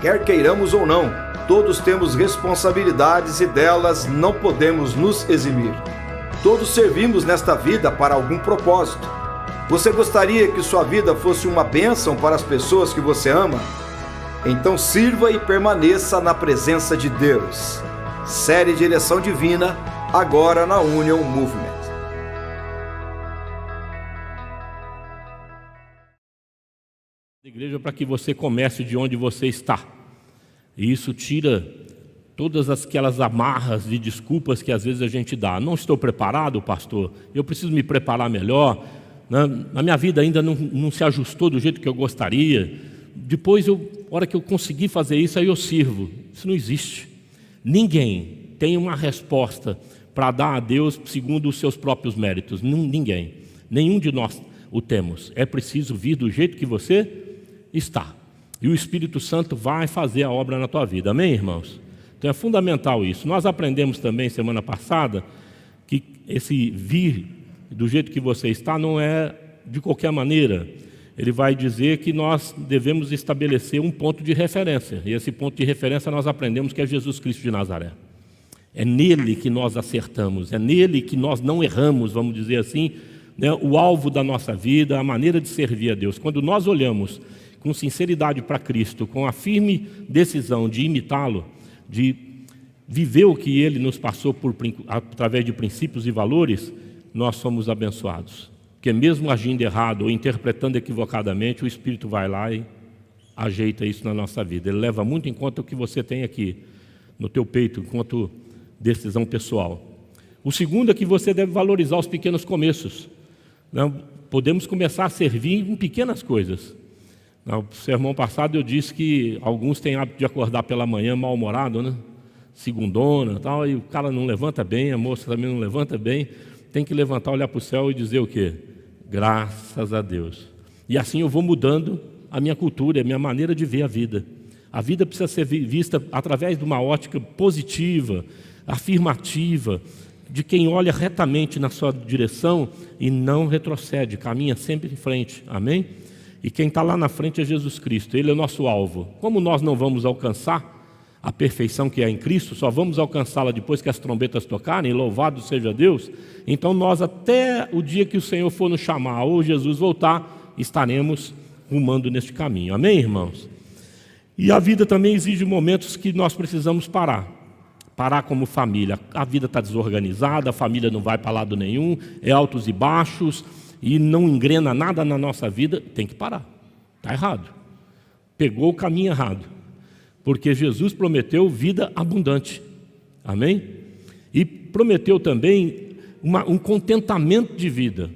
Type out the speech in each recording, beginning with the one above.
Quer queiramos ou não, todos temos responsabilidades e delas não podemos nos eximir. Todos servimos nesta vida para algum propósito. Você gostaria que sua vida fosse uma bênção para as pessoas que você ama? Então sirva e permaneça na presença de Deus. Série Direção Divina, agora na Union Movement. Igreja, para que você comece de onde você está. E isso tira todas aquelas amarras de desculpas que às vezes a gente dá. Não estou preparado, pastor, eu preciso me preparar melhor. A minha vida ainda não se ajustou do jeito que eu gostaria. Depois, a hora que eu conseguir fazer isso, aí eu sirvo. Isso não existe. Ninguém tem uma resposta para dar a Deus segundo os seus próprios méritos. Ninguém. Nenhum de nós o temos. É preciso vir do jeito que você está. E o Espírito Santo vai fazer a obra na tua vida. Amém, irmãos? Então é fundamental isso. Nós aprendemos também semana passada que esse vir do jeito que você está não é de qualquer maneira. Ele vai dizer que nós devemos estabelecer um ponto de referência. E esse ponto de referência nós aprendemos que é Jesus Cristo de Nazaré. É nele que nós acertamos, é nele que nós não erramos, vamos dizer assim, né? O alvo da nossa vida, a maneira de servir a Deus. Quando nós olhamos com sinceridade para Cristo, com a firme decisão de imitá-lo, de viver o que Ele nos passou através de princípios e valores, nós somos abençoados. Porque mesmo agindo errado ou interpretando equivocadamente, o Espírito vai lá e ajeita isso na nossa vida. Ele leva muito em conta o que você tem aqui no teu peito, enquanto decisão pessoal. O segundo é que você deve valorizar os pequenos começos. Podemos começar a servir em pequenas coisas. No sermão passado eu disse que alguns têm hábito de acordar pela manhã mal-humorado, né? Segundona, tal, e o cara não levanta bem, a moça também não levanta bem. Tem que levantar, olhar para o céu e dizer o quê? Graças a Deus. E assim eu vou mudando a minha cultura, a minha maneira de ver a vida. A vida precisa ser vista através de uma ótica positiva, afirmativa, de quem olha retamente na sua direção e não retrocede, caminha sempre em frente. Amém? E quem está lá na frente é Jesus Cristo, Ele é o nosso alvo. Como nós não vamos alcançar a perfeição que é em Cristo, só vamos alcançá-la depois que as trombetas tocarem, louvado seja Deus, então nós até o dia que o Senhor for nos chamar ou Jesus voltar, estaremos rumando neste caminho. Amém, irmãos? E a vida também exige momentos que nós precisamos parar como família. A vida está desorganizada, a família não vai para lado nenhum, é altos e baixos, e não engrena nada na nossa vida, tem que parar. Está errado. Pegou o caminho errado. Porque Jesus prometeu vida abundante. Amém? E prometeu também um contentamento de vida,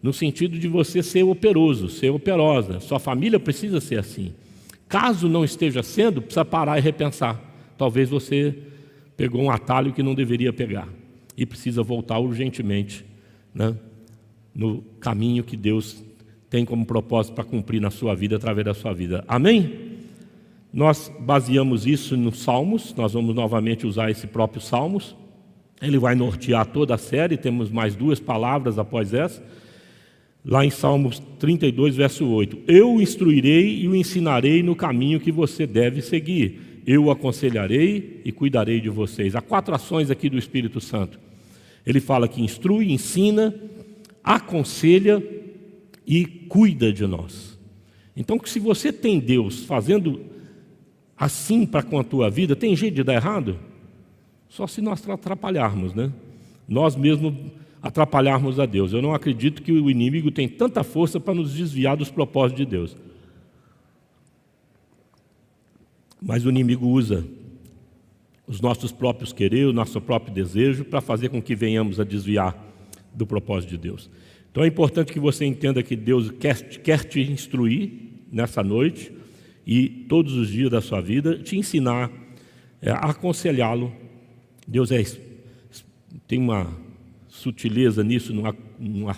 no sentido de você ser operoso, ser operosa. Sua família precisa ser assim. Caso não esteja sendo, precisa parar e repensar. Talvez você pegou um atalho que não deveria pegar e precisa voltar urgentemente, né, no caminho que Deus tem como propósito para cumprir na sua vida, através da sua vida. Amém? Nós baseamos isso nos Salmos, nós vamos novamente usar esse próprio Salmos. Ele vai nortear toda a série, temos mais 2 palavras após essa. Lá em Salmos 32, verso 8. Eu o instruirei e o ensinarei no caminho que você deve seguir. Eu o aconselharei e cuidarei de vocês. Há 4 ações aqui do Espírito Santo. Ele fala que instrui, ensina, aconselha e cuida de nós. Então, se você tem Deus fazendo assim para com a tua vida, tem jeito de dar errado? Só se nós atrapalharmos, né? Nós mesmos atrapalharmos a Deus. Eu não acredito que o inimigo tem tanta força para nos desviar dos propósitos de Deus. Mas o inimigo usa os nossos próprios querer, o nosso próprio desejo, para fazer com que venhamos a desviar do propósito de Deus. Então é importante que você entenda que Deus quer te instruir nessa noite e todos os dias da sua vida, te ensinar, a aconselhá-lo. Deus tem uma sutileza nisso, uma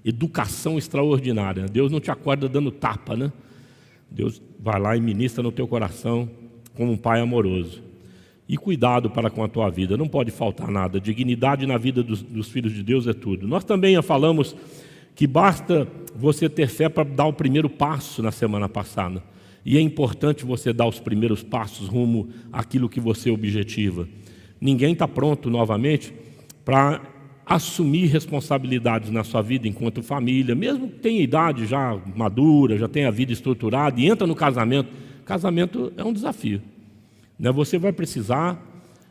educação extraordinária. Deus não te acorda dando tapa, né? Deus vai lá e ministra no teu coração como um pai amoroso. E cuidado para com a tua vida, não pode faltar nada. Dignidade na vida dos filhos de Deus é tudo. Nós também falamos que basta você ter fé para dar o primeiro passo na semana passada. E é importante você dar os primeiros passos rumo àquilo que você objetiva. Ninguém está pronto novamente para assumir responsabilidades na sua vida enquanto família, mesmo que tenha idade já madura, já tenha a vida estruturada e entra no casamento. Casamento é um desafio, né? Você vai precisar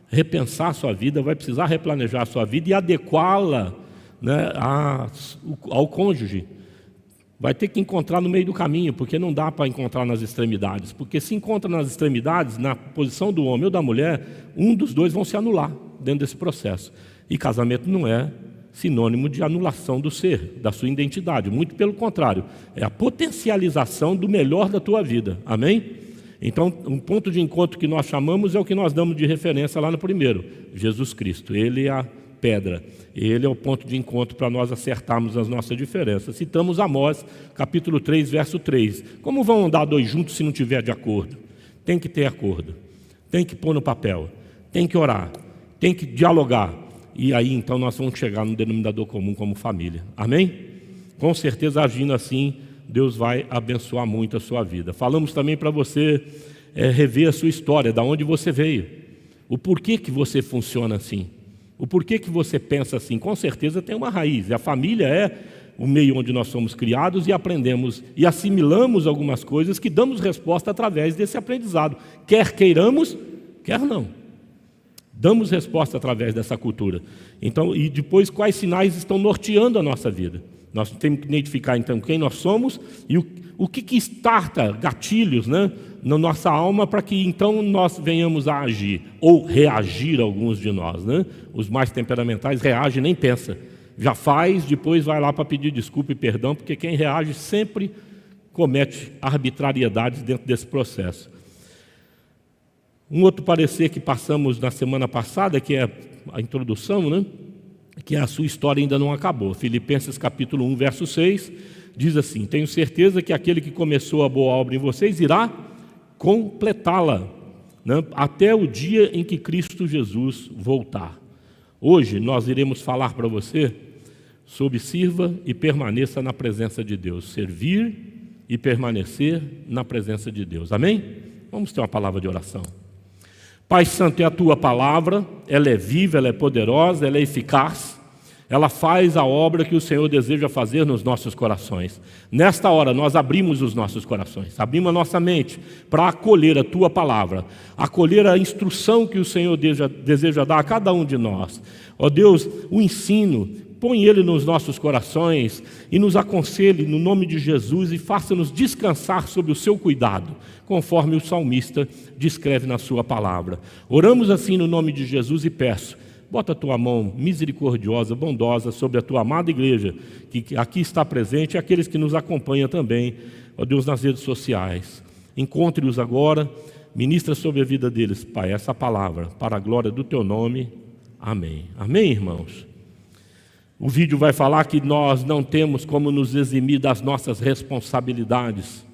repensar a sua vida, vai precisar replanejar a sua vida e adequá-la, né, ao cônjuge. Vai ter que encontrar no meio do caminho, porque não dá para encontrar nas extremidades. Porque se encontra nas extremidades, na posição do homem ou da mulher, um dos dois vão se anular dentro desse processo. E casamento não é sinônimo de anulação do ser, da sua identidade. Muito pelo contrário, é a potencialização do melhor da tua vida. Amém? Então, um ponto de encontro que nós chamamos é o que nós damos de referência lá no primeiro, Jesus Cristo. Ele é a pedra, ele é o ponto de encontro para nós acertarmos as nossas diferenças. Citamos Amós, capítulo 3, verso 3. Como vão andar dois juntos se não tiver de acordo? Tem que ter acordo, tem que pôr no papel, tem que orar, tem que dialogar. E aí, então, nós vamos chegar num denominador comum como família. Amém? Com certeza, agindo assim, Deus vai abençoar muito a sua vida. Falamos também para você rever a sua história, da onde você veio, o porquê que você funciona assim, o porquê que você pensa assim. Com certeza tem uma raiz, e a família é o meio onde nós somos criados e aprendemos e assimilamos algumas coisas que damos resposta através desse aprendizado, quer queiramos, quer não. Damos resposta através dessa cultura. Então, e depois quais sinais estão norteando a nossa vida? Nós temos que identificar, então, quem nós somos e o que starta gatilhos, né, na nossa alma para que, então, nós venhamos a agir ou reagir, alguns de nós. Né? Os mais temperamentais reagem, nem pensa. Já faz, depois vai lá para pedir desculpa e perdão, porque quem reage sempre comete arbitrariedades dentro desse processo. Um outro parecer que passamos na semana passada, que é a introdução, né? Que a sua história ainda não acabou. Filipenses capítulo 1, verso 6, diz assim: tenho certeza que aquele que começou a boa obra em vocês irá completá-la, né, até o dia em que Cristo Jesus voltar. Hoje nós iremos falar para você sobre sirva e permaneça na presença de Deus. Servir e permanecer na presença de Deus. Amém? Vamos ter uma palavra de oração. Pai Santo, é a Tua palavra, ela é viva, ela é poderosa, ela é eficaz, ela faz a obra que o Senhor deseja fazer nos nossos corações. Nesta hora, nós abrimos os nossos corações, abrimos a nossa mente para acolher a Tua palavra, acolher a instrução que o Senhor deseja dar a cada um de nós. Ó Deus, o ensino, põe ele nos nossos corações e nos aconselhe no nome de Jesus e faça-nos descansar sob o seu cuidado, conforme o salmista descreve na sua palavra. Oramos assim no nome de Jesus e peço, bota a tua mão misericordiosa, bondosa sobre a tua amada igreja, que aqui está presente, e aqueles que nos acompanham também, ó Deus, nas redes sociais. Encontre-os agora, ministra sobre a vida deles, Pai, essa palavra, para a glória do teu nome. Amém. Amém, irmãos? O vídeo vai falar que nós não temos como nos eximir das nossas responsabilidades.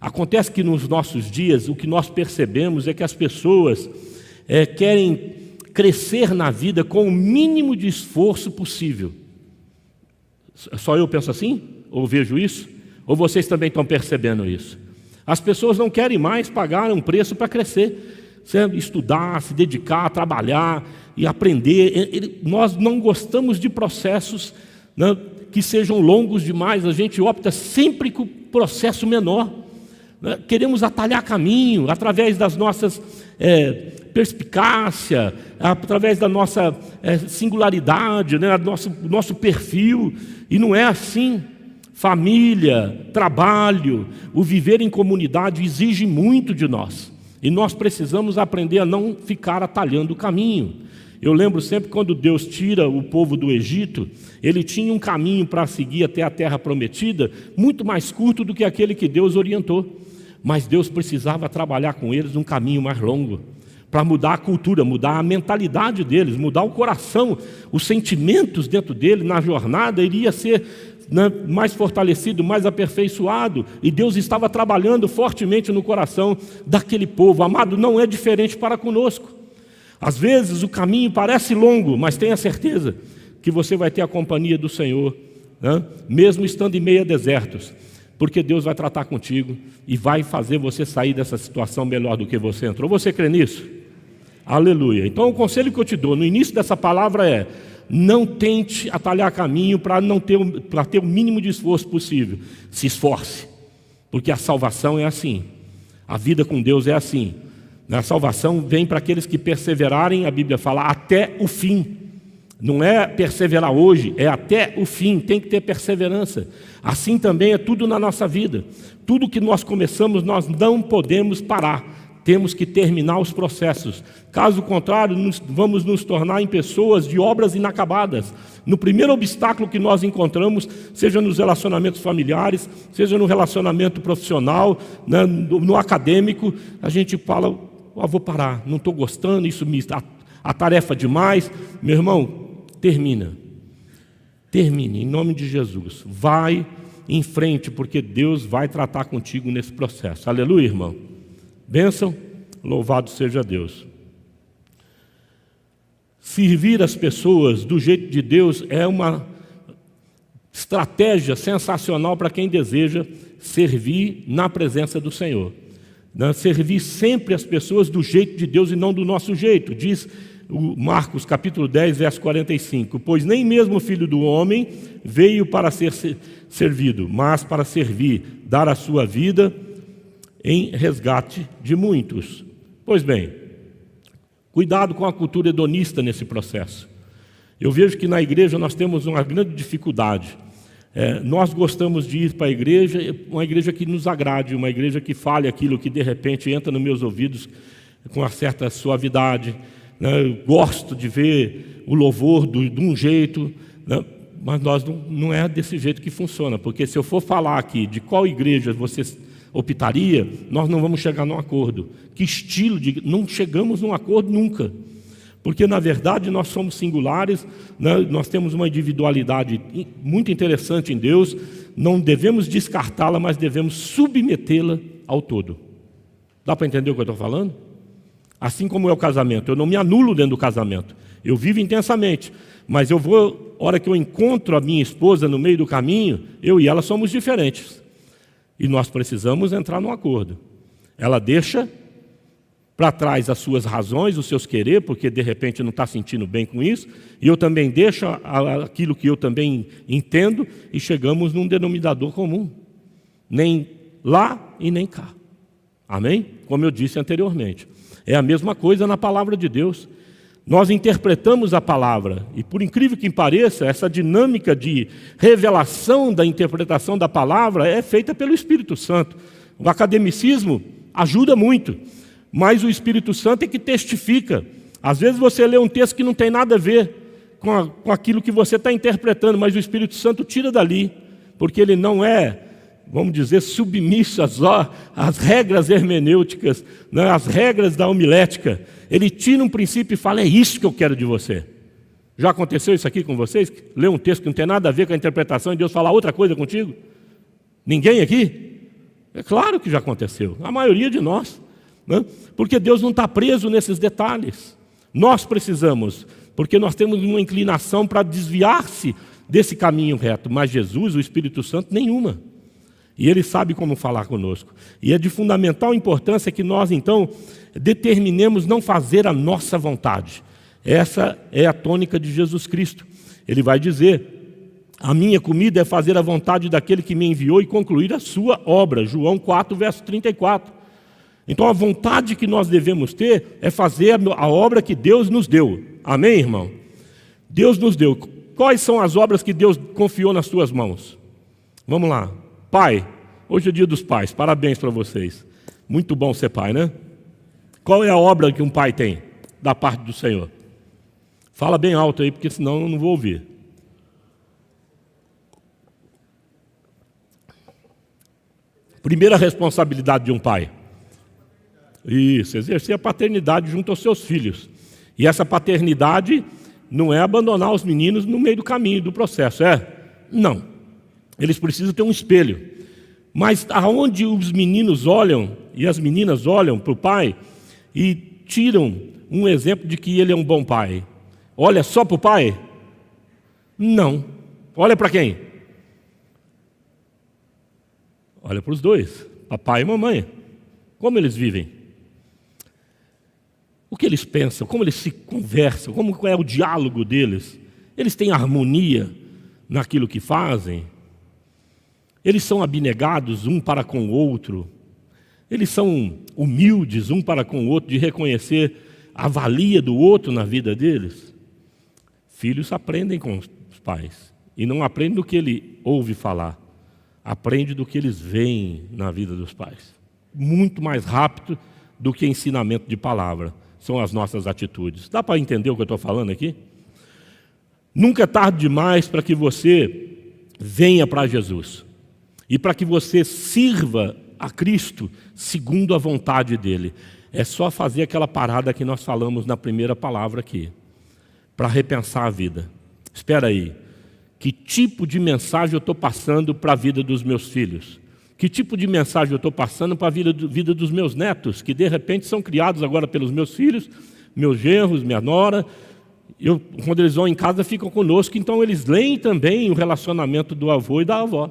Acontece que nos nossos dias, o que nós percebemos é que as pessoas querem crescer na vida com o mínimo de esforço possível. Só eu penso assim? Ou vejo isso? Ou vocês também estão percebendo isso? As pessoas não querem mais pagar um preço para crescer. Estudar, se dedicar, trabalhar e aprender. Nós não gostamos de processos, né, que sejam longos demais. A gente opta sempre com o processo menor, né? Queremos atalhar caminho através das nossas perspicácia, através da nossa singularidade, né, nosso perfil. E não é assim. Família, trabalho, o viver em comunidade exige muito de nós. E nós precisamos aprender a não ficar atalhando o caminho. Eu lembro sempre quando Deus tira o povo do Egito, ele tinha um caminho para seguir até a terra prometida, muito mais curto do que aquele que Deus orientou. Mas Deus precisava trabalhar com eles num caminho mais longo, para mudar a cultura, mudar a mentalidade deles, mudar o coração, os sentimentos dentro dele, na jornada, iria ser, né, mais fortalecido, mais aperfeiçoado, e Deus estava trabalhando fortemente no coração daquele povo. Amado, não é diferente para conosco. Às vezes o caminho parece longo, mas tenha certeza que você vai ter a companhia do Senhor né? Mesmo estando em meio a desertos, porque Deus vai tratar contigo e vai fazer você sair dessa situação melhor do que você entrou. Você crê nisso? Aleluia. Então o conselho que eu te dou no início dessa palavra é: não tente atalhar caminho para ter o mínimo de esforço possível. Se esforce, porque a salvação é assim, a vida com Deus é assim. A salvação vem para aqueles que perseverarem, a Bíblia fala, até o fim. Não é perseverar hoje, é até o fim, tem que ter perseverança. Assim também é tudo na nossa vida. Tudo que nós começamos, nós não podemos parar. Temos que terminar os processos. Caso contrário, vamos nos tornar em pessoas de obras inacabadas. No primeiro obstáculo que nós encontramos, seja nos relacionamentos familiares, seja no relacionamento profissional, né, no acadêmico, a gente fala, vou parar, não estou gostando, isso a tarefa é demais. Meu irmão, termine, em nome de Jesus. Vai em frente, porque Deus vai tratar contigo nesse processo. Aleluia, irmão. Bênção, louvado seja Deus. Servir as pessoas do jeito de Deus é uma estratégia sensacional para quem deseja servir na presença do Senhor. Servir sempre as pessoas do jeito de Deus e não do nosso jeito. Diz o Marcos capítulo 10, verso 45. Pois nem mesmo o Filho do Homem veio para ser servido, mas para servir, dar a sua vida em resgate de muitos. Pois bem, cuidado com a cultura hedonista nesse processo. Eu vejo que na igreja nós temos uma grande dificuldade. Nós gostamos de ir para a igreja, uma igreja que nos agrade, uma igreja que fale aquilo que de repente entra nos meus ouvidos com uma certa suavidade, né? Eu gosto de ver o louvor de um jeito, né? Mas não é desse jeito que funciona, porque se eu for falar aqui de qual igreja você optaria, nós não vamos chegar num acordo. Que estilo não chegamos num acordo nunca. Porque, na verdade, nós somos singulares, né? Nós temos uma individualidade muito interessante em Deus, não devemos descartá-la, mas devemos submetê-la ao todo. Dá para entender o que eu estou falando? Assim como é o casamento, eu não me anulo dentro do casamento, eu vivo intensamente, mas hora que eu encontro a minha esposa no meio do caminho, eu e ela somos diferentes. E nós precisamos entrar num acordo. Ela deixa para trás as suas razões, os seus querer, porque de repente não está sentindo bem com isso, e eu também deixo aquilo que eu também entendo, e chegamos num denominador comum. Nem lá e nem cá. Amém? Como eu disse anteriormente. É a mesma coisa na palavra de Deus. Nós interpretamos a palavra, e por incrível que pareça, essa dinâmica de revelação da interpretação da palavra é feita pelo Espírito Santo. O academicismo ajuda muito, mas o Espírito Santo é que testifica. Às vezes você lê um texto que não tem nada a ver com aquilo que você está interpretando, mas o Espírito Santo tira dali, porque ele não é, vamos dizer, submisso às regras hermenêuticas, né, às regras da homilética. Ele tira um princípio e fala, é isso que eu quero de você. Já aconteceu isso aqui com vocês? Lê um texto que não tem nada a ver com a interpretação e Deus fala outra coisa contigo? Ninguém aqui? É claro que já aconteceu, a maioria de nós, né? Porque Deus não está preso nesses detalhes. Nós precisamos, porque nós temos uma inclinação para desviar-se desse caminho reto, mas Jesus, o Espírito Santo, nenhuma. E Ele sabe como falar conosco. E é de fundamental importância que nós, então, determinemos não fazer a nossa vontade. Essa é a tônica de Jesus Cristo. Ele vai dizer, a minha comida é fazer a vontade daquele que me enviou e concluir a sua obra. João 4, verso 34. Então, a vontade que nós devemos ter é fazer a obra que Deus nos deu. Amém, irmão? Deus nos deu. Quais são as obras que Deus confiou nas suas mãos? Vamos lá. Pai, hoje é dia dos pais, parabéns para vocês. Muito bom ser pai, né? Qual é a obra que um pai tem da parte do Senhor? Fala bem alto aí, porque senão eu não vou ouvir. Primeira responsabilidade de um pai. Isso, exercer a paternidade junto aos seus filhos. E essa paternidade não é abandonar os meninos no meio do caminho, do processo, é? Não. Eles precisam ter um espelho. Mas aonde os meninos olham e as meninas olham para o pai e tiram um exemplo de que ele é um bom pai, olha só para o pai? Não. Olha para quem? Olha para os dois, papai e mamãe. Como eles vivem? O que eles pensam? Como eles se conversam? Como é o diálogo deles? Eles têm harmonia naquilo que fazem? Eles são abnegados um para com o outro? Eles são humildes um para com o outro, de reconhecer a valia do outro na vida deles? Filhos aprendem com os pais. E não aprendem do que ele ouve falar. Aprende do que eles veem na vida dos pais. Muito mais rápido do que ensinamento de palavra. São as nossas atitudes. Dá para entender o que eu estou falando aqui? Nunca é tarde demais para que você venha para Jesus. E para que você sirva a Cristo segundo a vontade dele. É só fazer aquela parada que nós falamos na primeira palavra aqui. Para repensar a vida. Espera aí. Que tipo de mensagem eu estou passando para a vida dos meus filhos? Que tipo de mensagem eu estou passando para a vida dos meus netos, que de repente são criados agora pelos meus filhos, meus genros, minha nora. Quando eles vão em casa, ficam conosco, então eles leem também o relacionamento do avô e da avó.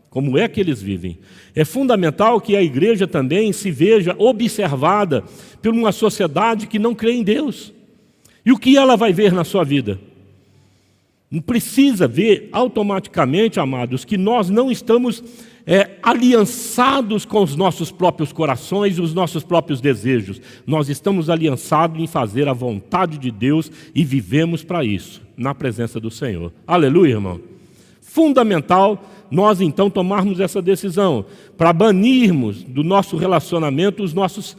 Como é que eles vivem? É fundamental que a igreja também se veja observada por uma sociedade que não crê em Deus. E o que ela vai ver na sua vida? Não precisa ver automaticamente, amados, que nós não estamos aliançados com os nossos próprios corações e os nossos próprios desejos. Nós estamos aliançados em fazer a vontade de Deus e vivemos para isso, na presença do Senhor. Aleluia, irmão. Fundamental nós então tomarmos essa decisão, para banirmos do nosso relacionamento os nossos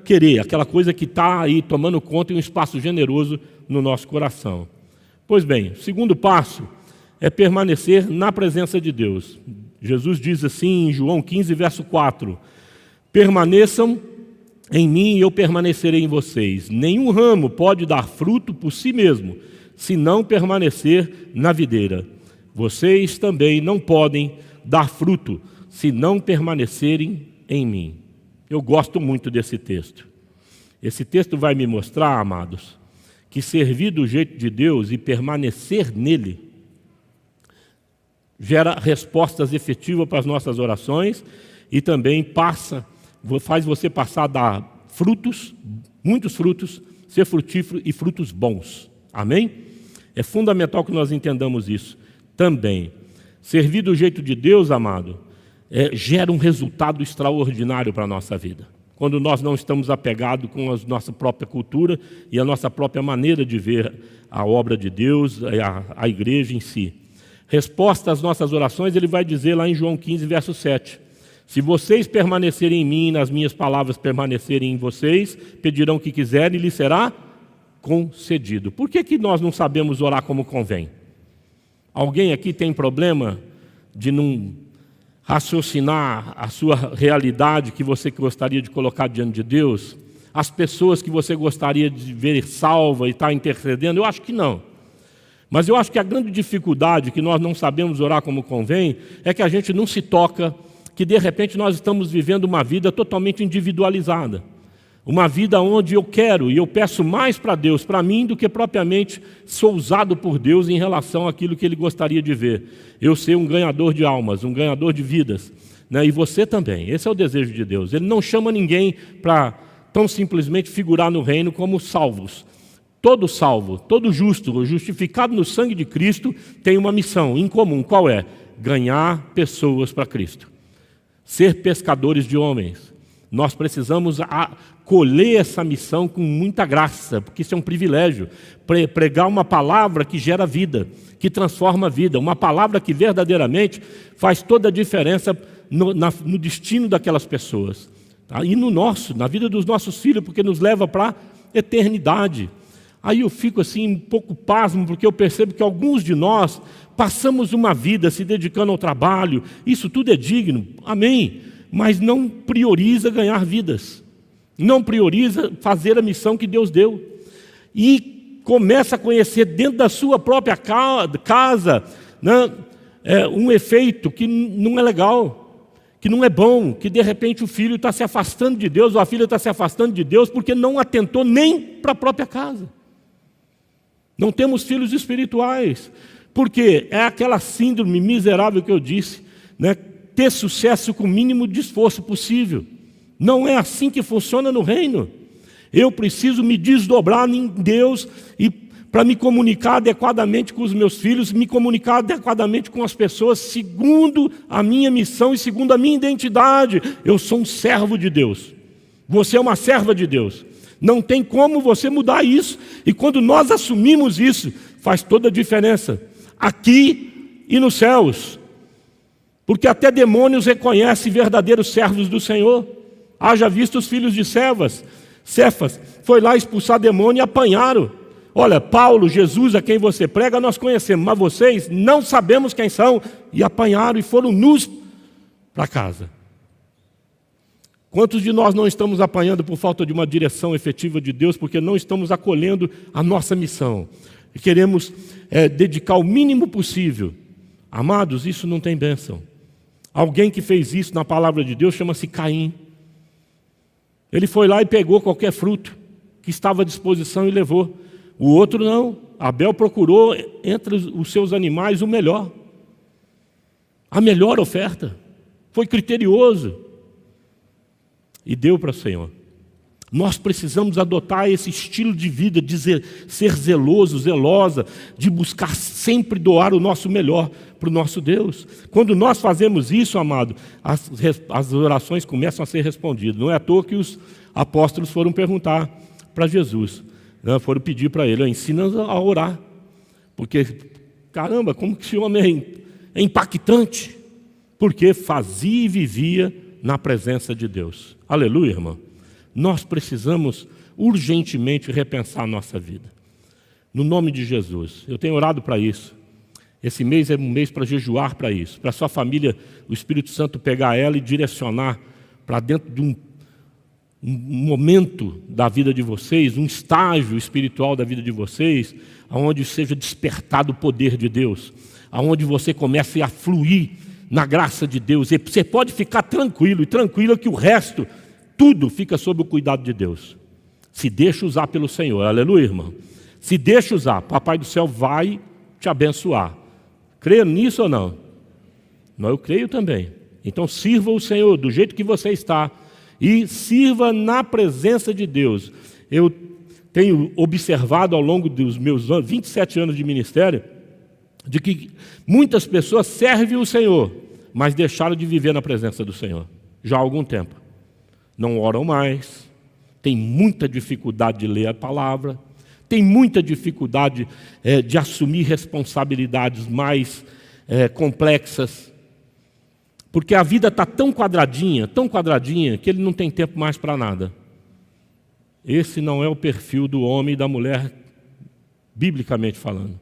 querer, aquela coisa que está aí tomando conta em um espaço generoso no nosso coração. Pois bem, o segundo passo é permanecer na presença de Deus. Jesus diz assim em João 15, verso 4, permaneçam em mim e eu permanecerei em vocês. Nenhum ramo pode dar fruto por si mesmo, se não permanecer na videira. Vocês também não podem dar fruto, se não permanecerem em mim. Eu gosto muito desse texto. Esse texto vai me mostrar, amados, que servir do jeito de Deus e permanecer nele gera respostas efetivas para as nossas orações e também faz você passar a dar frutos, muitos frutos, ser frutífero e frutos bons. Amém? É fundamental que nós entendamos isso também. Servir do jeito de Deus, amado, gera um resultado extraordinário para a nossa vida. Quando nós não estamos apegados com a nossa própria cultura e a nossa própria maneira de ver a obra de Deus, a igreja em si. Resposta às nossas orações, ele vai dizer lá em João 15, verso 7. Se vocês permanecerem em mim e nas minhas palavras permanecerem em vocês, pedirão o que quiserem e lhes será concedido. Por que nós não sabemos orar como convém? Alguém aqui tem problema de não raciocinar a sua realidade que você gostaria de colocar diante de Deus? As pessoas que você gostaria de ver salva e estar intercedendo? Eu acho que não. Mas eu acho que a grande dificuldade que nós não sabemos orar como convém é que a gente não se toca, que de repente nós estamos vivendo uma vida totalmente individualizada. Uma vida onde eu quero e eu peço mais para Deus, para mim, do que propriamente sou usado por Deus em relação àquilo que Ele gostaria de ver. Eu ser um ganhador de almas, um ganhador de vidas, né? E você também. Esse é o desejo de Deus. Ele não chama ninguém para tão simplesmente figurar no reino como salvos. Todo salvo, todo justo, justificado no sangue de Cristo, tem uma missão em comum. Qual é? Ganhar pessoas para Cristo. Ser pescadores de homens. Nós precisamos acolher essa missão com muita graça, porque isso é um privilégio. Pregar uma palavra que gera vida, que transforma a vida. Uma palavra que verdadeiramente faz toda a diferença no destino daquelas pessoas. Tá? E na vida dos nossos filhos, porque nos leva para a eternidade. Aí eu fico assim um pouco pasmo, porque eu percebo que alguns de nós passamos uma vida se dedicando ao trabalho. Isso tudo é digno, amém. Mas não prioriza ganhar vidas. Não prioriza fazer a missão que Deus deu. E começa a conhecer dentro da sua própria casa, né, um efeito que não é legal, que não é bom, que de repente o filho está se afastando de Deus, ou a filha está se afastando de Deus, porque não atentou nem para a própria casa. Não temos filhos espirituais, porque é aquela síndrome miserável que eu disse, né? ter sucesso com o mínimo de esforço possível. Não é assim que funciona no reino. Eu preciso me desdobrar em Deus e para me comunicar adequadamente com os meus filhos, me comunicar adequadamente com as pessoas, segundo a minha missão e segundo a minha identidade. Eu sou um servo de Deus. Você é uma serva de Deus. Não tem como você mudar isso. E quando nós assumimos isso, faz toda a diferença. Aqui e nos céus. Porque até demônios reconhecem verdadeiros servos do Senhor. Haja visto os filhos de Cefas, foi lá expulsar demônio e apanharam. Olha, Paulo, Jesus, a quem você prega, nós conhecemos, mas vocês não sabemos quem são, e apanharam e foram nus para casa. Quantos de nós não estamos apanhando por falta de uma direção efetiva de Deus, porque não estamos acolhendo a nossa missão, e queremos dedicar o mínimo possível? Amados, isso não tem bênção. Alguém que fez isso na palavra de Deus chama-se Caim. Ele foi lá e pegou qualquer fruto que estava à disposição e levou. O outro não. Abel procurou entre os seus animais o melhor. A melhor oferta. Foi criterioso. E deu para o Senhor. Nós precisamos adotar esse estilo de vida, de ser zeloso, zelosa, de buscar sempre doar o nosso melhor para o nosso Deus. Quando nós fazemos isso, amado, as orações começam a ser respondidas. Não é à toa que os apóstolos foram perguntar para Jesus, né? Foram pedir para ele, ensina-nos a orar. Porque, caramba, como que esse homem é impactante? Porque fazia e vivia na presença de Deus. Aleluia, irmão. Nós precisamos urgentemente repensar a nossa vida. No nome de Jesus. Eu tenho orado para isso. Esse mês é um mês para jejuar para isso. Para a sua família, o Espírito Santo pegar ela e direcionar para dentro de um momento da vida de vocês, um estágio espiritual da vida de vocês, onde seja despertado o poder de Deus, onde você comece a fluir na graça de Deus. E você pode ficar tranquilo, e tranquila que o resto, tudo fica sob o cuidado de Deus. Se deixa usar pelo Senhor, aleluia, irmão. Se deixa usar, Papai do Céu vai te abençoar. Crê nisso ou não? Não, eu creio também. Então sirva o Senhor do jeito que você está e sirva na presença de Deus. Eu tenho observado ao longo dos meus 27 anos de ministério de que muitas pessoas servem o Senhor, mas deixaram de viver na presença do Senhor já há algum tempo. Não oram mais, tem muita dificuldade de ler a palavra, tem muita dificuldade de assumir responsabilidades mais complexas, porque a vida está tão quadradinha, que ele não tem tempo mais para nada. Esse não é o perfil do homem e da mulher, biblicamente falando,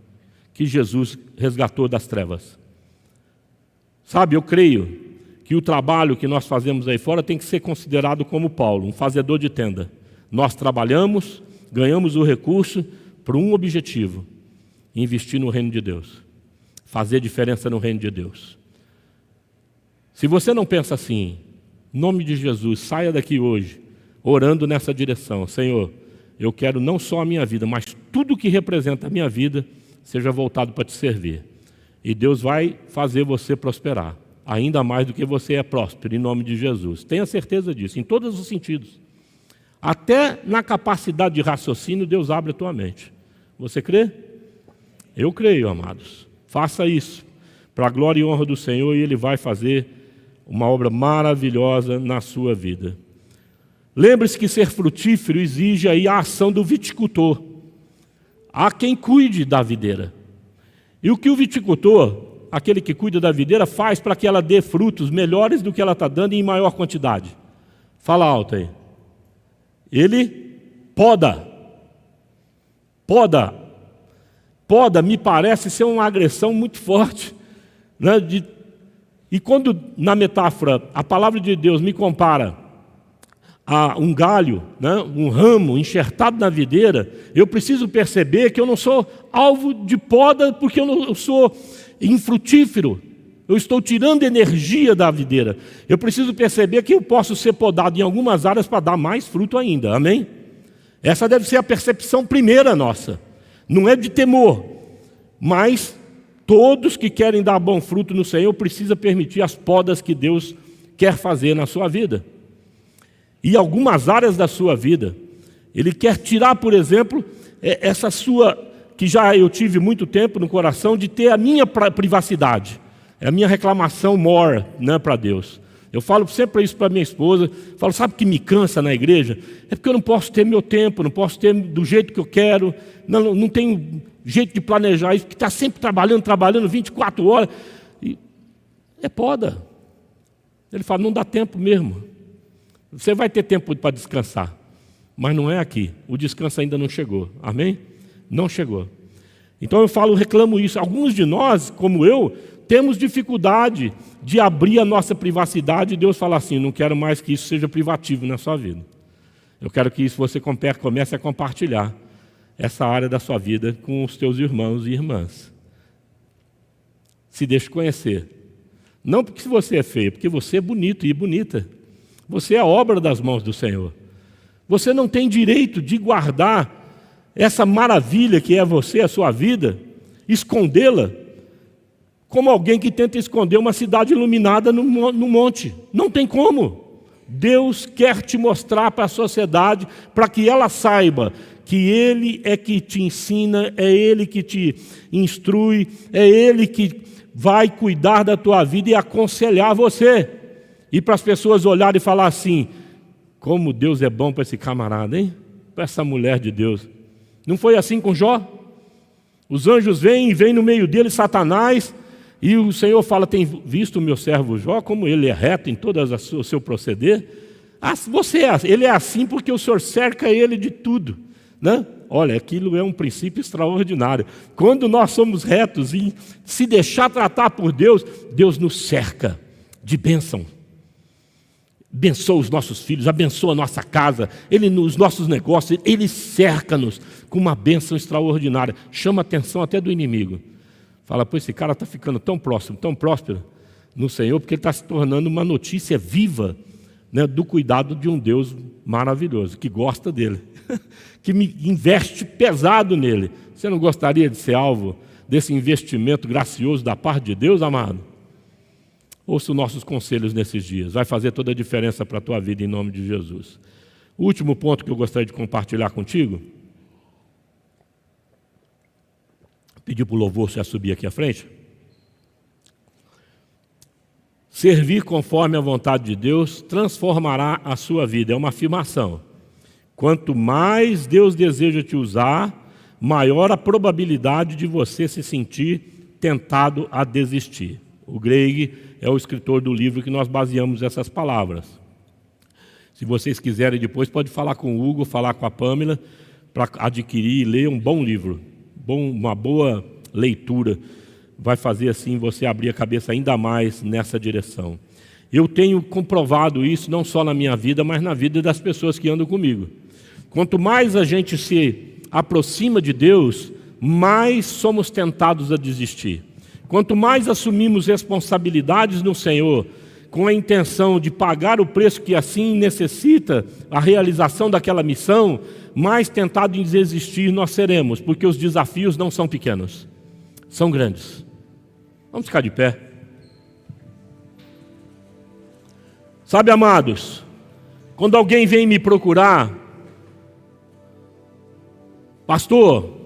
que Jesus resgatou das trevas. Sabe, eu creio que o trabalho que nós fazemos aí fora tem que ser considerado como Paulo, um fazedor de tenda. Nós trabalhamos, ganhamos o recurso para um objetivo: investir no reino de Deus, fazer diferença no reino de Deus. Se você não pensa assim, em nome de Jesus, saia daqui hoje, orando nessa direção. Senhor, eu quero não só a minha vida, mas tudo que representa a minha vida seja voltado para te servir. E Deus vai fazer você prosperar, ainda mais do que você é próspero, em nome de Jesus. Tenha certeza disso, em todos os sentidos. Até na capacidade de raciocínio, Deus abre a tua mente. Você crê? Eu creio, amados. Faça isso, para a glória e honra do Senhor, e Ele vai fazer uma obra maravilhosa na sua vida. Lembre-se que ser frutífero exige aí a ação do viticultor. Há quem cuide da videira. E o que o viticultor, aquele que cuida da videira, faz para que ela dê frutos melhores do que ela está dando e em maior quantidade? Fala alto aí. Ele poda. Poda me parece ser uma agressão muito forte, né? E quando, na metáfora, a palavra de Deus me compara a um galho, né, um ramo enxertado na videira, eu preciso perceber que eu não sou alvo de poda porque eu sou infrutífero. Eu estou tirando energia da videira. Eu preciso perceber que eu posso ser podado em algumas áreas para dar mais fruto ainda. Amém? Essa deve ser a percepção primeira nossa. Não é de temor, mas Todos que querem dar bom fruto no Senhor precisam permitir as podas que Deus quer fazer na sua vida. E algumas áreas da sua vida, Ele quer tirar, por exemplo, essa sua, que já eu tive muito tempo no coração, de ter a minha privacidade, a minha reclamação maior, né, para Deus. Eu falo sempre isso para minha esposa, falo, sabe o que me cansa na igreja? É porque eu não posso ter meu tempo, não posso ter do jeito que eu quero, não tenho jeito de planejar isso, porque está sempre trabalhando 24 horas. E é poda. Ele fala, não dá tempo mesmo. Você vai ter tempo para descansar, mas não é aqui. O descanso ainda não chegou. Amém? Não chegou. Então eu falo, reclamo isso. Alguns de nós, como eu, temos dificuldade de abrir a nossa privacidade e Deus fala assim, não quero mais que isso seja privativo na sua vida. Eu quero que isso você comece a compartilhar essa área da sua vida com os teus irmãos e irmãs. Se deixe conhecer. Não porque você é feio, porque você é bonito e bonita. Você é a obra das mãos do Senhor. Você não tem direito de guardar essa maravilha que é você, a sua vida, escondê-la, como alguém que tenta esconder uma cidade iluminada no monte. Não tem como. Deus quer te mostrar para a sociedade, para que ela saiba que Ele é que te ensina, é Ele que te instrui, é Ele que vai cuidar da tua vida e aconselhar você. E para as pessoas olharem e falar assim, como Deus é bom para esse camarada, hein? Para essa mulher de Deus. Não foi assim com Jó? Os anjos vêm no meio dele Satanás, e o Senhor fala, tem visto o meu servo Jó, como ele é reto em todo o seu proceder? Ele é assim porque o Senhor cerca ele de tudo, né? Olha, aquilo é um princípio extraordinário. Quando nós somos retos e se deixar tratar por Deus, Deus nos cerca de bênção. Abençoa os nossos filhos, abençoa a nossa casa, os nossos negócios, Ele cerca-nos com uma bênção extraordinária. Chama a atenção até do inimigo. Fala, pô, esse cara está ficando tão próximo, tão próspero no Senhor, porque ele está se tornando uma notícia viva, né, do cuidado de um Deus maravilhoso, que gosta dele, que investe pesado nele. Você não gostaria de ser alvo desse investimento gracioso da parte de Deus, amado? Ouça os nossos conselhos nesses dias, vai fazer toda a diferença para a tua vida em nome de Jesus. O último ponto que eu gostaria de compartilhar contigo, pedir para o louvor já subir aqui à frente. Servir conforme a vontade de Deus transformará a sua vida, é uma afirmação. Quanto mais Deus deseja te usar, maior a probabilidade de você se sentir tentado a desistir. O Greg é o escritor do livro que nós baseamos essas palavras. Se vocês quiserem depois, pode falar com o Hugo, falar com a Pâmela, para adquirir e ler um bom livro, uma boa leitura. Vai fazer assim você abrir a cabeça ainda mais nessa direção. Eu tenho comprovado isso não só na minha vida, mas na vida das pessoas que andam comigo. Quanto mais a gente se aproxima de Deus, mais somos tentados a desistir. Quanto mais assumimos responsabilidades no Senhor, com a intenção de pagar o preço que assim necessita a realização daquela missão, mais tentados em desistir nós seremos, porque os desafios não são pequenos, são grandes. Vamos ficar de pé. Sabe, amados, quando alguém vem me procurar, pastor,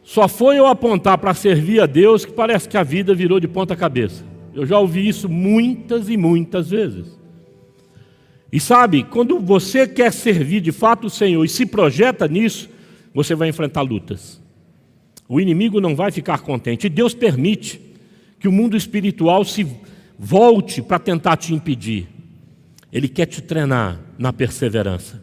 só foi eu apontar para servir a Deus que parece que a vida virou de ponta cabeça. Eu já ouvi isso muitas e muitas vezes. E sabe, quando você quer servir de fato o Senhor e se projeta nisso, você vai enfrentar lutas. O inimigo não vai ficar contente. E Deus permite que o mundo espiritual se volte para tentar te impedir. Ele quer te treinar na perseverança.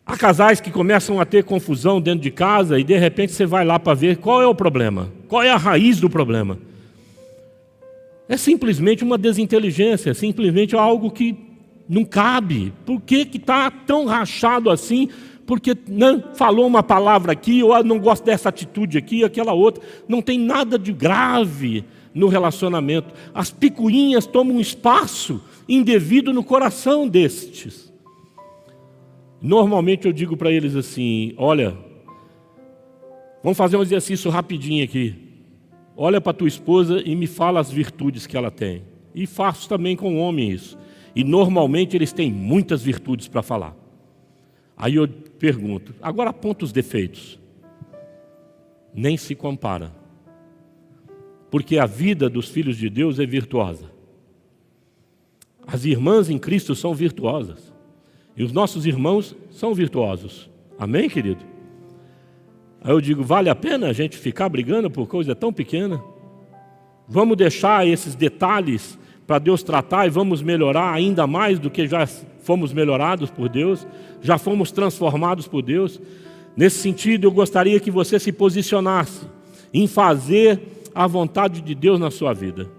Há casais que começam a ter confusão dentro de casa e de repente você vai lá para ver qual é o problema, qual é a raiz do problema. É simplesmente uma desinteligência, simplesmente algo que não cabe. Por que está tão rachado assim? Porque não falou uma palavra aqui, ou não gosta dessa atitude aqui, aquela outra. Não tem nada de grave no relacionamento. As picuinhas tomam um espaço indevido no coração destes. Normalmente eu digo para eles assim, olha, Vamos fazer um exercício rapidinho aqui. Olha para tua esposa e me fala as virtudes que ela tem. E faço também com o homem isso. E normalmente eles têm muitas virtudes para falar. Aí eu pergunto, agora aponta os defeitos. Nem se compara. Porque a vida dos filhos de Deus é virtuosa. As irmãs em Cristo são virtuosas. E os nossos irmãos são virtuosos. Amém, querido? Aí eu digo, vale a pena a gente ficar brigando por coisa tão pequena? Vamos deixar esses detalhes para Deus tratar e vamos melhorar ainda mais do que já fomos melhorados por Deus, já fomos transformados por Deus. Nesse sentido, eu gostaria que você se posicionasse em fazer a vontade de Deus na sua vida.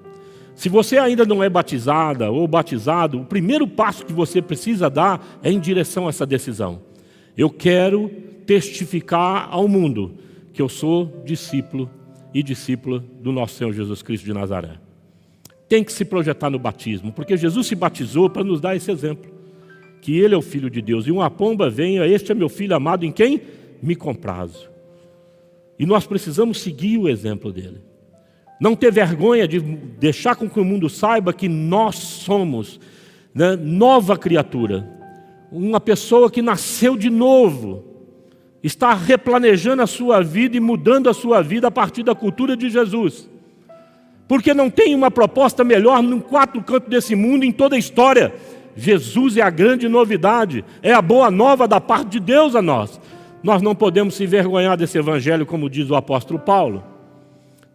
Se você ainda não é batizada ou batizado, o primeiro passo que você precisa dar é em direção a essa decisão. Eu quero testificar ao mundo que eu sou discípulo e discípula do nosso Senhor Jesus Cristo de Nazaré. Tem que se projetar no batismo, porque Jesus se batizou para nos dar esse exemplo, que Ele é o Filho de Deus, e uma pomba venha, este é meu Filho amado em quem me comprazo. E nós precisamos seguir o exemplo dele. Não ter vergonha de deixar com que o mundo saiba que nós somos, né, nova criatura, uma pessoa que nasceu de novo, está replanejando a sua vida e mudando a sua vida a partir da cultura de Jesus. Porque não tem uma proposta melhor no quatro cantos desse mundo, em toda a história. Jesus é a grande novidade, é a boa nova da parte de Deus a nós. Nós não podemos se envergonhar desse evangelho, como diz o apóstolo Paulo.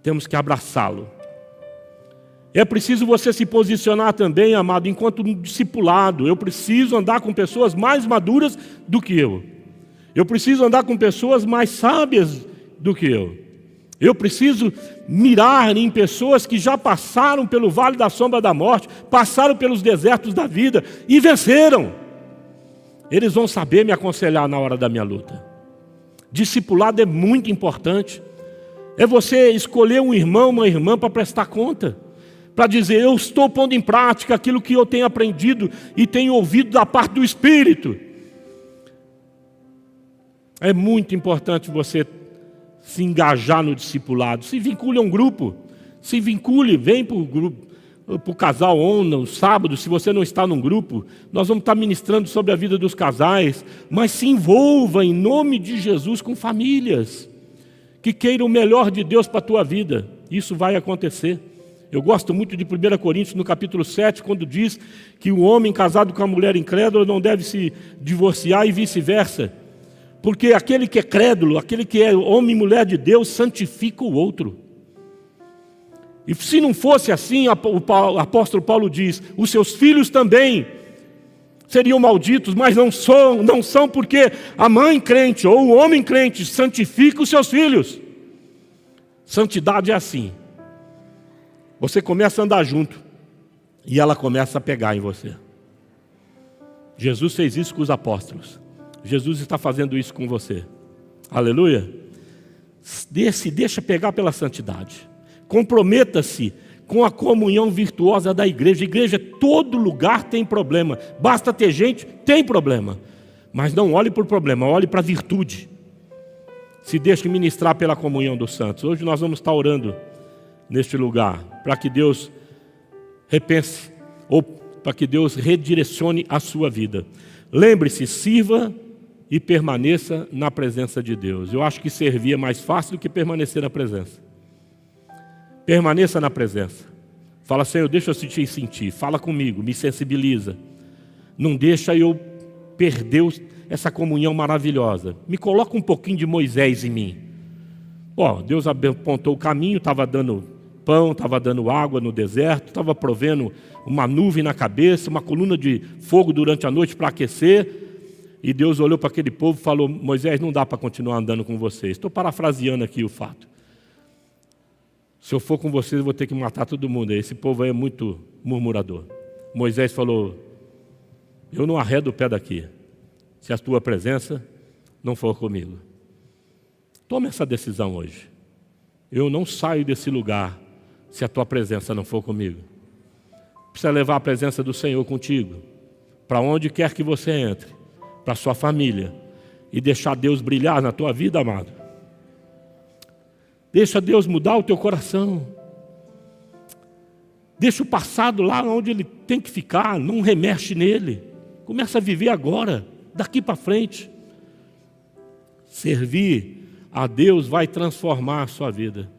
Temos que abraçá-lo. É preciso você se posicionar também, amado, enquanto um discipulado. Eu preciso andar com pessoas mais maduras do que eu. Eu preciso andar com pessoas mais sábias do que eu. Eu preciso mirar em pessoas que já passaram pelo vale da sombra da morte, passaram pelos desertos da vida e venceram. Eles vão saber me aconselhar na hora da minha luta. Discipulado é muito importante. É você escolher um irmão, uma irmã para prestar conta. Para dizer, eu estou pondo em prática aquilo que eu tenho aprendido e tenho ouvido da parte do Espírito. É muito importante você se engajar no discipulado. Se vincule a um grupo. Se vincule, vem para o grupo, para o casal no sábado, se você não está num grupo. Nós vamos estar ministrando sobre a vida dos casais. Mas se envolva em nome de Jesus com famílias que queiram o melhor de Deus para a tua vida. Isso vai acontecer. Eu gosto muito de 1 Coríntios, no capítulo 7, quando diz que o homem casado com a mulher incrédula não deve se divorciar e vice-versa. Porque aquele que é crédulo, aquele que é homem e mulher de Deus, santifica o outro. E se não fosse assim, o apóstolo Paulo diz, os seus filhos também seriam malditos, mas não são porque a mãe crente ou o homem crente santifica os seus filhos. Santidade é assim. Você começa a andar junto e ela começa a pegar em você. Jesus fez isso com os apóstolos. Jesus está fazendo isso com você. Aleluia. Se deixa pegar pela santidade. Comprometa-se com a comunhão virtuosa da igreja. Igreja, todo lugar tem problema. Basta ter gente, tem problema. Mas não olhe para o problema, olhe para a virtude. Se deixe ministrar pela comunhão dos santos. Hoje nós vamos estar orando neste lugar, para que Deus repense, ou para que Deus redirecione a sua vida. Lembre-se, sirva e permaneça na presença de Deus. Eu acho que servir é mais fácil do que permanecer na presença. Permaneça na presença. Fala, Senhor, deixa eu te sentir. Fala comigo, me sensibiliza. Não deixa eu perder essa comunhão maravilhosa. Me coloca um pouquinho de Moisés em mim. Deus apontou o caminho, estava dando pão, estava dando água no deserto, estava provendo uma nuvem na cabeça, uma coluna de fogo durante a noite para aquecer. E Deus olhou para aquele povo e falou, Moisés, não dá para continuar andando com vocês. Estou parafraseando aqui o fato. Se eu for com vocês, eu vou ter que matar todo mundo. Esse povo aí é muito murmurador. Moisés falou, eu não arredo o pé daqui, se a tua presença não for comigo. Tome essa decisão hoje. Eu não saio desse lugar se a tua presença não for comigo. Precisa levar a presença do Senhor contigo, para onde quer que você entre, para a sua família, e deixar Deus brilhar na tua vida, amado. Deixa Deus mudar o teu coração. Deixa o passado lá onde ele tem que ficar, não remexe nele. Começa a viver agora, daqui para frente. Servir a Deus vai transformar a sua vida.